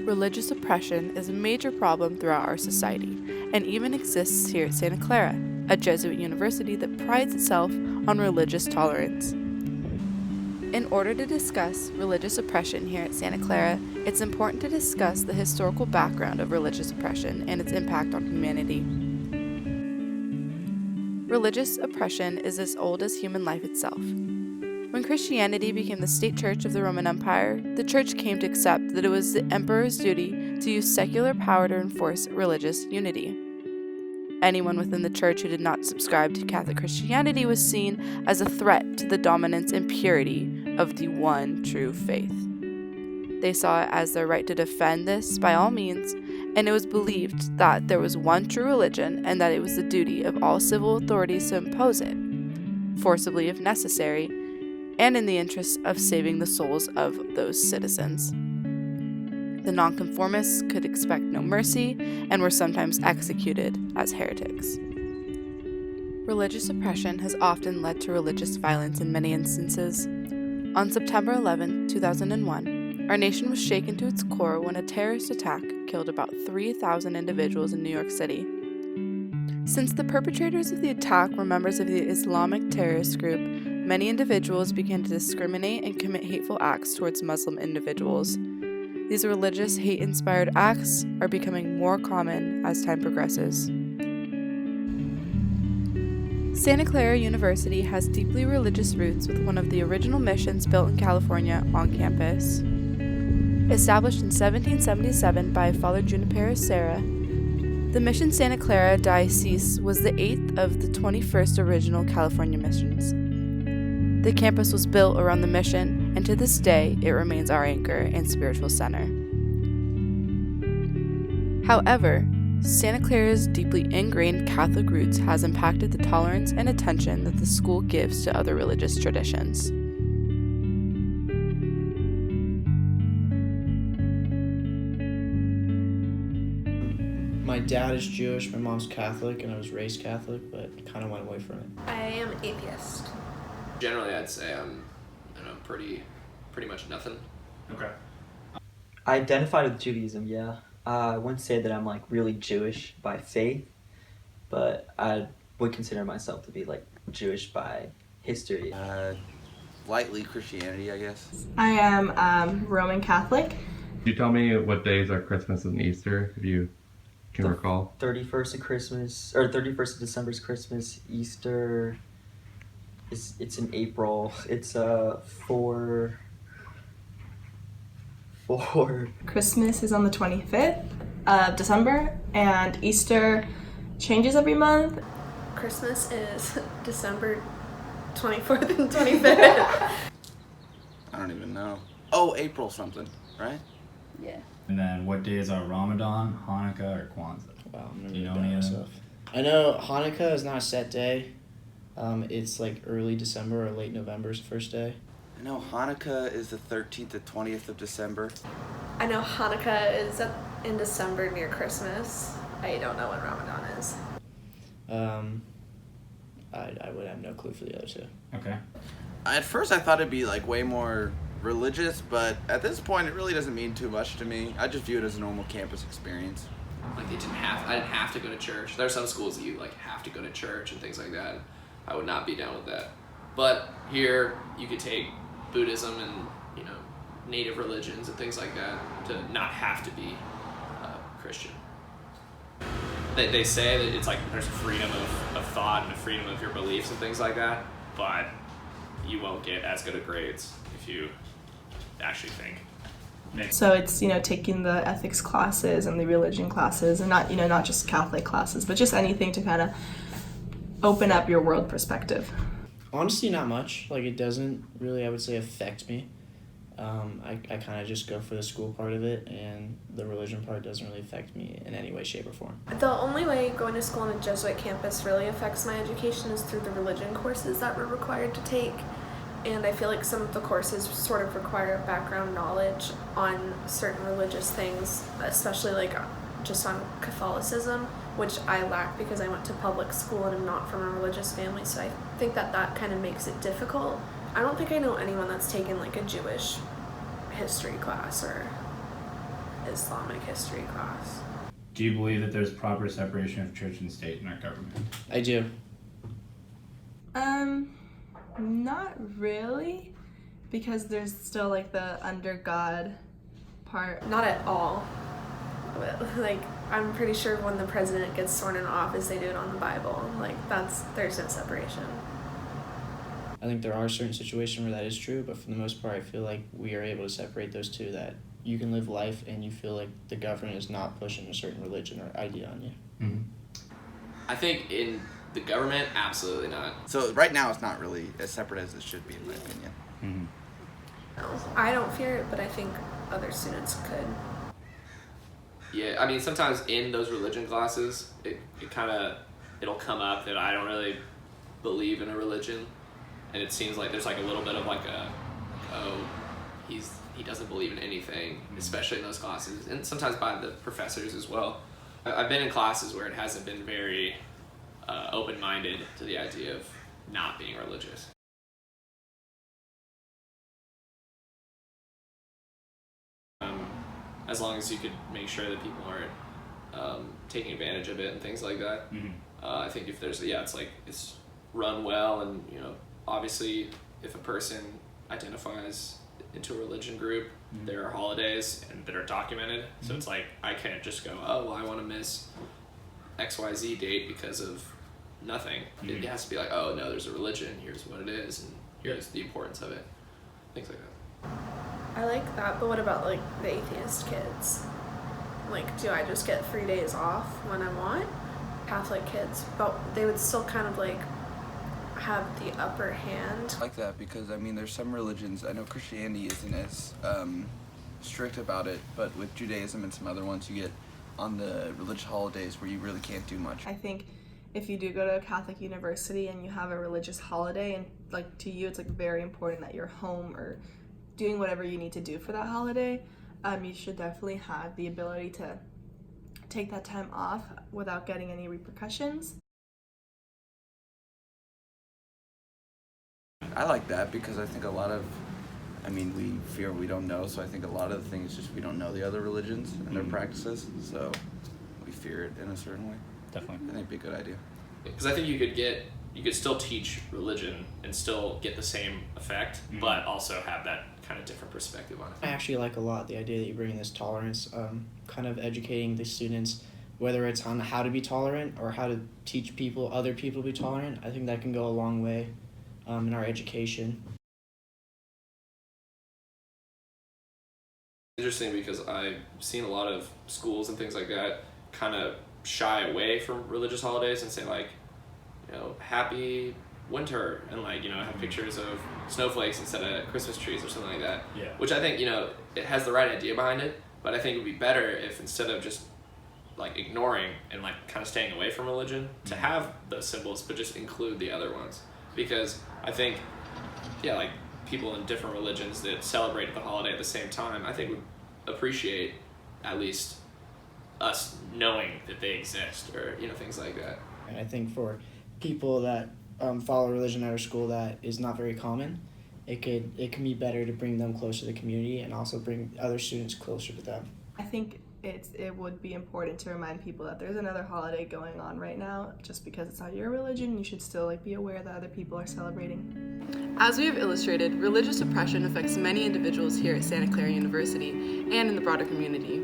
Religious oppression is a major problem throughout our society, and even exists here at Santa Clara, a Jesuit university that prides itself on religious tolerance. In order to discuss religious oppression here at Santa Clara, it's important to discuss the historical background of religious oppression and its impact on humanity. Religious oppression is as old as human life itself. When Christianity became the state church of the Roman Empire, the church came to accept that it was the emperor's duty to use secular power to enforce religious unity. Anyone within the church who did not subscribe to Catholic Christianity was seen as a threat to the dominance and purity of the one true faith. They saw it as their right to defend this by all means, and it was believed that there was one true religion and that it was the duty of all civil authorities to impose it, forcibly if necessary, and in the interest of saving the souls of those citizens. The nonconformists could expect no mercy and were sometimes executed as heretics. Religious oppression has often led to religious violence in many instances. On September 11, 2001, our nation was shaken to its core when a terrorist attack killed about 3,000 individuals in New York City. Since the perpetrators of the attack were members of the Islamic terrorist group, many individuals began to discriminate and commit hateful acts towards Muslim individuals. These religious hate-inspired acts are becoming more common as time progresses. Santa Clara University has deeply religious roots with one of the original missions built in California on campus. Established in 1777 by Father Junipero Serra, the Mission Santa Clara Diocese was the 8th of the 21st original California missions. The campus was built around the mission, and to this day, it remains our anchor and spiritual center. However, Santa Clara's deeply ingrained Catholic roots has impacted the tolerance and attention that the school gives to other religious traditions. My dad is Jewish, my mom's Catholic, and I was raised Catholic, but kind of went away from it. I am atheist. Generally, I'd say I'm pretty much nothing. Okay. I identify with Judaism, yeah. I wouldn't say that I'm like really Jewish by faith, but I would consider myself to be like Jewish by history. Lightly Christianity, I guess. I am Roman Catholic. Could you tell me what days are Christmas and Easter, if you can recall? 31st of Christmas, or 31st of December is Christmas. Easter it's in April. It's for Christmas is on the 25th of December, and Easter changes every month. Christmas is December 24th and 25th. I don't even know. Oh, April something, right? Yeah. And then what days are Ramadan, Hanukkah, or Kwanzaa? Wow, I'm Do you know really any bad of at them? stuff. I know Hanukkah is not a set day. It's like early December or late November is the first day. I know Hanukkah is the 13th to 20th of December. I know Hanukkah is in December near Christmas. I don't know when Ramadan is. I would have no clue for the other two. Okay. At first I thought it'd be like way more religious, but at this point it really doesn't mean too much to me. I just view it as a normal campus experience. Like I didn't have to go to church. There are some schools that you like have to go to church and things like that. I would not be down with that. But here you could take Buddhism and native religions and things like that to not have to be Christian. They say that it's like there's freedom of thought and a freedom of your beliefs and things like that, but you won't get as good of grades if you actually think. So it's, taking the ethics classes and the religion classes, and not just Catholic classes, but just anything to kind of open up your world perspective. Honestly, not much. Like, it doesn't really, I would say, affect me. I kind of just go for the school part of it, and the religion part doesn't really affect me in any way, shape, or form. The only way going to school on a Jesuit campus really affects my education is through the religion courses that we're required to take. And I feel like some of the courses sort of require background knowledge on certain religious things, especially like just on Catholicism, which I lack because I went to public school and I'm not from a religious family, so I think that kind of makes it difficult. I don't think I know anyone that's taken like a Jewish history class or Islamic history class. Do you believe that there's proper separation of church and state in our government? I do. Not really, because there's still like the under God part. Not at all. Like, I'm pretty sure when the president gets sworn in office, they do it on the Bible. Like, there's no separation. I think there are certain situations where that is true, but for the most part, I feel like we are able to separate those two, that you can live life and you feel like the government is not pushing a certain religion or idea on you. Mm-hmm. I think in the government, absolutely not. So right now it's not really as separate as it should be, in my opinion. Mm-hmm. No, I don't fear it, but I think other students could. Yeah, I mean, sometimes in those religion classes, it'll come up that I don't really believe in a religion, and it seems like there's like a little bit of like he doesn't believe in anything, especially in those classes, and sometimes by the professors as well. I've been in classes where it hasn't been very open-minded to the idea of not being religious. As long as you could make sure that people aren't taking advantage of it and things like that. Mm-hmm. I think if there's, it's run well, and, obviously if a person identifies into a religion group, mm-hmm. there are holidays that are documented. Mm-hmm. So it's like, I can't just go, oh, well, I want to miss XYZ date because of nothing. Mm-hmm. It has to be like, oh, no, there's a religion, here's what it is, and here's the importance of it. Things like that. I like that, but what about like the atheist kids? Like, do I just get 3 days off when I want? Catholic kids, but they would still kind of like have the upper hand. I like that because, I mean, there's some religions, I know Christianity isn't as strict about it, but with Judaism and some other ones, you get on the religious holidays where you really can't do much. I think if you do go to a Catholic university and you have a religious holiday, and like to you it's like very important that you're home or doing whatever you need to do for that holiday, you should definitely have the ability to take that time off without getting any repercussions. I like that because I think we fear we don't know, so I think a lot of the things just we don't know the other religions and their practices, so we fear it in a certain way. Definitely. I think it'd be a good idea. Because I think you could still teach religion and still get the same effect, mm-hmm. but also have that kind of different perspective on it. I actually like a lot the idea that you bring in this tolerance, kind of educating the students, whether it's on how to be tolerant or how to teach other people to be tolerant. I think that can go a long way in our education. Interesting because I've seen a lot of schools and things like that kind of shy away from religious holidays and say like, happy winter, and like, have pictures of snowflakes instead of Christmas trees or something like that. Yeah. Which I think, it has the right idea behind it, but I think it would be better if instead of just like ignoring and like kind of staying away from religion, to have those symbols but just include the other ones. Because I think, like people in different religions that celebrate the holiday at the same time, I think would appreciate at least us knowing that they exist, or things like that. And I think for people that follow religion at our school that is not very common, it can be better to bring them closer to the community and also bring other students closer to them. I think it would be important to remind people that there's another holiday going on right now. Just because it's not your religion, you should still be aware that other people are celebrating. As we have illustrated, religious oppression affects many individuals here at Santa Clara University and in the broader community.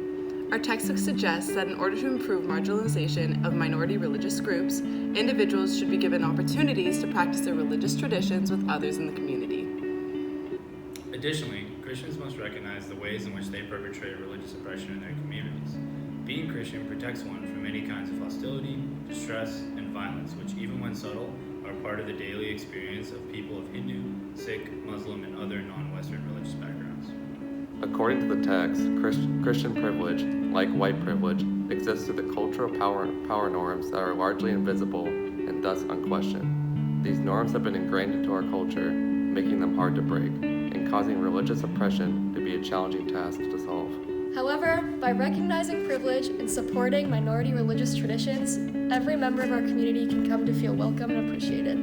Our textbook suggests that in order to improve marginalization of minority religious groups, individuals should be given opportunities to practice their religious traditions with others in the community. Additionally, Christians must recognize the ways in which they perpetrate religious oppression in their communities. Being Christian protects one from many kinds of hostility, distress, and violence, which, even when subtle, are part of the daily experience of people of Hindu, Sikh, Muslim, and other non-Western religious backgrounds. According to the text, Christian privilege, like white privilege, exists through the cultural power norms that are largely invisible and thus unquestioned. These norms have been ingrained into our culture, making them hard to break, and causing religious oppression to be a challenging task to solve. However, by recognizing privilege and supporting minority religious traditions, every member of our community can come to feel welcome and appreciated.